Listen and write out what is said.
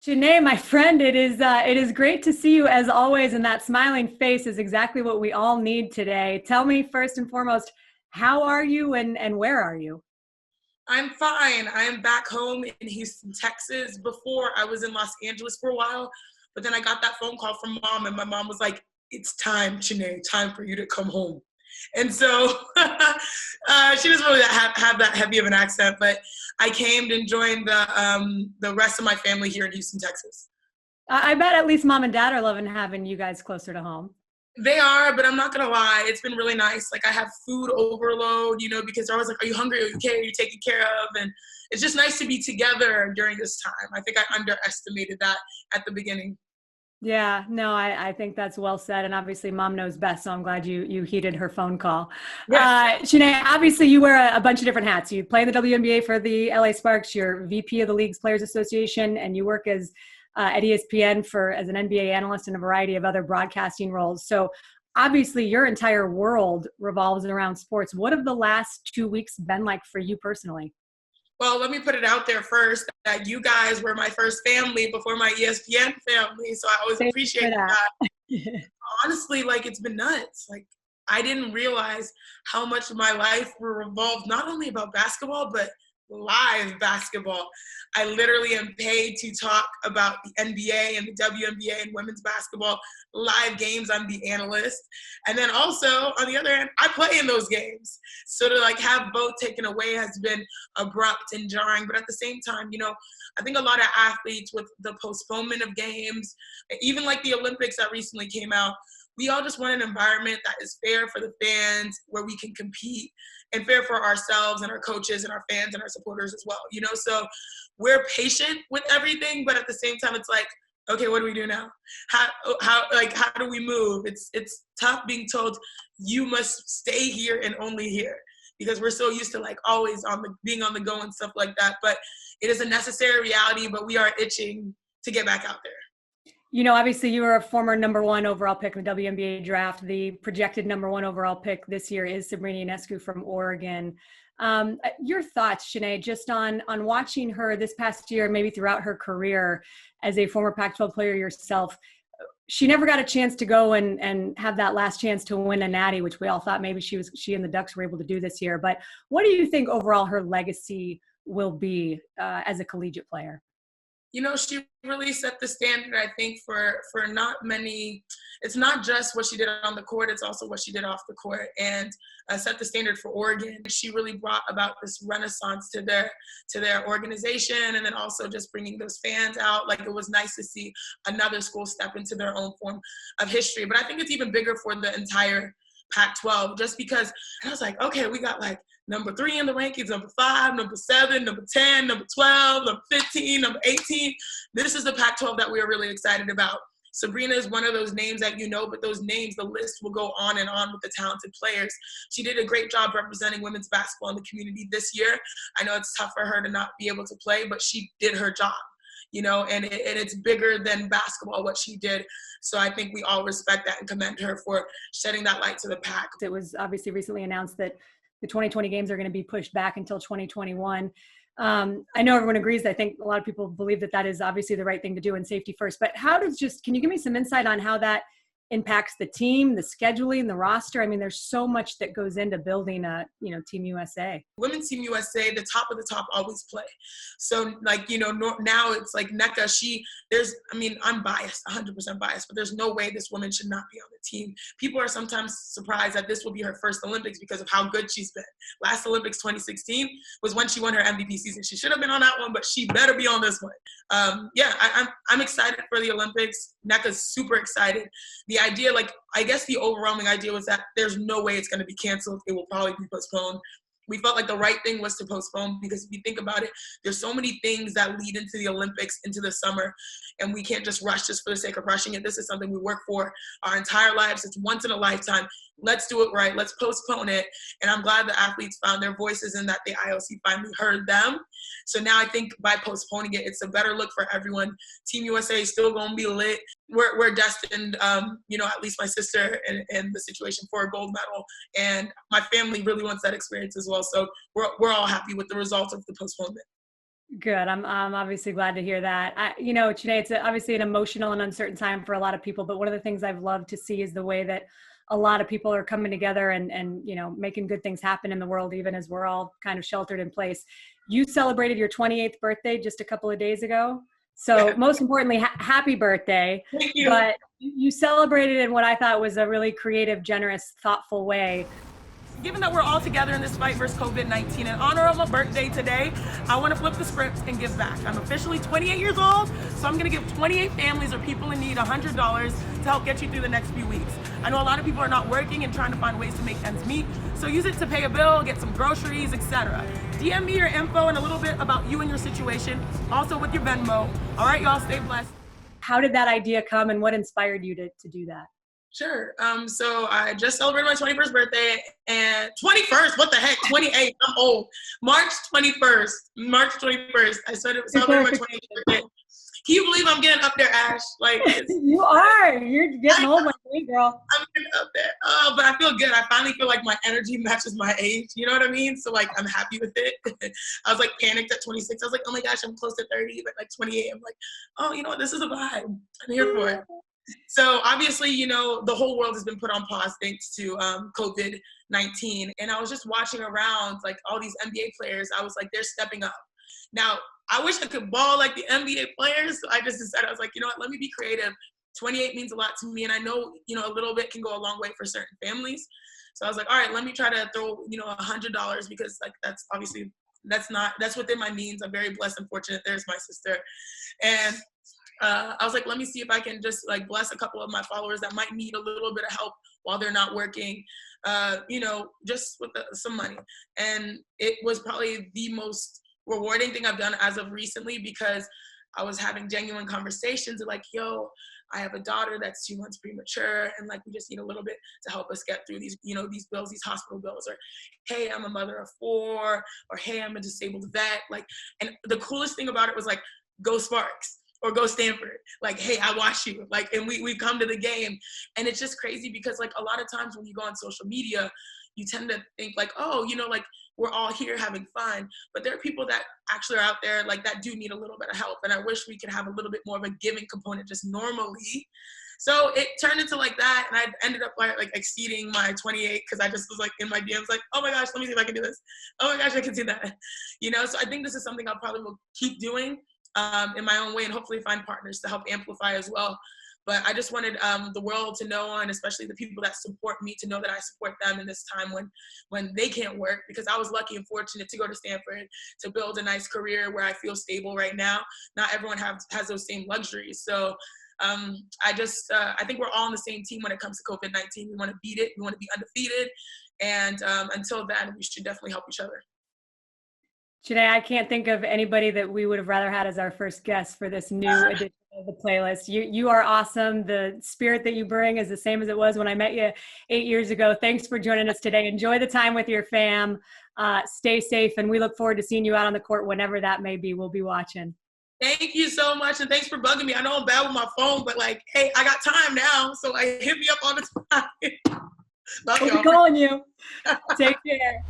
Chiney, my friend, it is great to see you as always, and that smiling face is exactly what we all need today. Tell me first and foremost, how are you and where are you? I'm fine. I am back home in Houston, Texas. Before I was in Los Angeles for a while, but then I got that phone call from mom, and my mom was like, "It's time, Chiney, time for you to come home." And so she doesn't really have that heavy of an accent, but I came and joined the rest of my family here in Houston, Texas. I bet at least mom and dad are loving having you guys closer to home. They are, but I'm not gonna lie, it's been really nice. Like I have food overload, because they're always like, "Are you hungry? Are you okay? Are you taken care of?" And it's just nice to be together during this time. I think I underestimated that at the beginning. Yeah, no, I think that's well said, and obviously mom knows best, so I'm glad you heeded her phone call. Yes. Shanae, obviously you wear a bunch of different hats. You play in the WNBA for the LA Sparks, you're VP of the league's Players Association, and you work as at ESPN as an NBA analyst and a variety of other broadcasting roles. So obviously your entire world revolves around sports. What have the last 2 weeks been like for you personally? Well, let me put it out there first that you guys were my first family before my ESPN family, so I always Thank you for appreciate that. that. Honestly, like it's been nuts. Like I didn't realize how much of my life revolved not only about basketball, but live basketball. I literally am paid to talk about the NBA and the WNBA and women's basketball live games. I'm the analyst. And then also on the other hand, I play in those games. So to like have both taken away has been abrupt and jarring. But at the same time, I think a lot of athletes with the postponement of games, even like the Olympics that recently came out, we all just want an environment that is fair for the fans, where we can compete, and fair for ourselves and our coaches and our fans and our supporters as well. So we're patient with everything, but at the same time, it's like, okay, what do we do now? How do we move? It's tough being told you must stay here and only here, because we're so used to like always being on the go and stuff like that. But it is a necessary reality, but we are itching to get back out there. Obviously you were a former number one overall pick in the WNBA draft. The projected number one overall pick this year is Sabrina Ionescu from Oregon. Your thoughts, Shanae, just on watching her this past year, maybe throughout her career as a former Pac-12 player yourself. She never got a chance to go and have that last chance to win a natty, which we all thought maybe she and the Ducks were able to do this year. But what do you think overall her legacy will be as a collegiate player? She really set the standard, I think, for not many. It's not just what she did on the court, it's also what she did off the court, and set the standard for Oregon. She really brought about this renaissance to their organization, and then also just bringing those fans out. Like, it was nice to see another school step into their own form of history. But I think it's even bigger for the entire Pac-12, just because I was like, okay, we got like number 3 in the rankings, number 5, number 7, number 10, number 12, number 15, number 18. This is the Pac-12 that we are really excited about. Sabrina is one of those names that but those names, the list will go on and on with the talented players. She did a great job representing women's basketball in the community this year. I know it's tough for her to not be able to play, but she did her job. And it's bigger than basketball, what she did. So I think we all respect that and commend her for shedding that light to the pack. It was obviously recently announced that the 2020 games are going to be pushed back until 2021. I know everyone agrees. I think a lot of people believe that is obviously the right thing to do, and safety first. But can you give me some insight on how that impacts the team, the scheduling, the roster? I mean, there's so much that goes into building Team USA. Women's Team USA, the top of the top always play. So now it's like NECA, I'm biased, 100% biased, but there's no way this woman should not be on the team. People are sometimes surprised that this will be her first Olympics because of how good she's been. Last Olympics 2016 was when she won her MVP season. She should have been on that one, but she better be on this one. I'm excited for the Olympics. NECA's super excited. The idea, I guess the overwhelming idea was that there's no way it's going to be canceled. It will probably be postponed. We felt like the right thing was to postpone, because if you think about it, there's so many things that lead into the Olympics, into the summer, and we can't just rush just for the sake of rushing it. This is something we work for our entire lives. It's once in a lifetime. Let's do it right. Let's postpone it. And I'm glad the athletes found their voices and that the IOC finally heard them. So now I think by postponing it, it's a better look for everyone. Team USA is still going to be lit. We're destined, at least my sister and the situation, for a gold medal. And my family really wants that experience as well. So we're all happy with the results of the postponement. Good. I'm obviously glad to hear that. Chiney, it's obviously an emotional and uncertain time for a lot of people, but one of the things I've loved to see is the way that a lot of people are coming together and making good things happen in the world, even as we're all kind of sheltered in place. You celebrated your 28th birthday just a couple of days ago. So Yeah. most importantly, happy birthday. Thank you. But you celebrated in what I thought was a really creative, generous, thoughtful way. Given that we're all together in this fight versus COVID-19, in honor of my birthday today, I want to flip the script and give back. I'm officially 28 years old, so I'm going to give 28 families or people in need $100 to help get you through the next few weeks. I know a lot of people are not working and trying to find ways to make ends meet, so use it to pay a bill, get some groceries, etc. DM me your info and a little bit about you and your situation, also with your Venmo. All right, y'all, stay blessed. How did that idea come and what inspired you to do that? Sure. So I just celebrated my 21st birthday, and 21st, what the heck? 28, I'm old. March 21st, I started celebrating my 28th birthday. Can you believe I'm getting up there, Ash? Like, you are. You're getting old, my baby girl. I'm getting up there. Oh, but I feel good. I finally feel like my energy matches my age. You know what I mean? So like, I'm happy with it. I was like panicked at 26. I was like, oh my gosh, I'm close to 30. But like 28, I'm like, oh, you know what? This is a vibe. I'm here for it. So obviously, the whole world has been put on pause thanks to COVID-19. And I was just watching around like all these NBA players. I was like, they're stepping up. Now, I wish I could ball like the NBA players. So I just decided, I was like, you know what, let me be creative. 28 means a lot to me. And I know, a little bit can go a long way for certain families. So I was like, all right, let me try to throw, $100 because like, that's obviously, that's within my means. I'm very blessed and fortunate. There's my sister. And I was like, let me see if I can just like bless a couple of my followers that might need a little bit of help while they're not working, just with some money. And it was probably the most rewarding thing I've done as of recently, because I was having genuine conversations like, yo, I have a daughter that's 2 months premature, and like we just need a little bit to help us get through these, these bills, these hospital bills, or hey, I'm a mother of 4, or hey, I'm a disabled vet. Like, and the coolest thing about it was like, go Sparks. Or go Stanford, like, hey, I watch you, like, and we come to the game. And it's just crazy because like a lot of times when you go on social media, you tend to think like, oh, like we're all here having fun, but there are people that actually are out there like that do need a little bit of help. And I wish we could have a little bit more of a giving component just normally. So it turned into like that, and I ended up like exceeding my 28 because I just was like in my DMs like, oh my gosh, let me see if I can do this. Oh my gosh, I can do that. So I think this is something I'll probably will keep doing in my own way, and hopefully find partners to help amplify as well. But I just wanted the world to know, and especially the people that support me, to know that I support them in this time when they can't work, because I was lucky and fortunate to go to Stanford, to build a nice career where I feel stable right now. Not everyone has those same luxuries. So I think we're all on the same team when it comes to COVID-19. We want to beat it. We want to be undefeated. And until then, we should definitely help each other. Chiney, I can't think of anybody that we would have rather had as our first guest for this new edition of the playlist. You are awesome. The spirit that you bring is the same as it was when I met you 8 years ago. Thanks for joining us today. Enjoy the time with your fam. Stay safe, and we look forward to seeing you out on the court whenever that may be. We'll be watching. Thank you so much, and thanks for bugging me. I know I'm bad with my phone, but like, hey, I got time now, so hit me up all the time. Love We'll y'all. be calling you. Take care.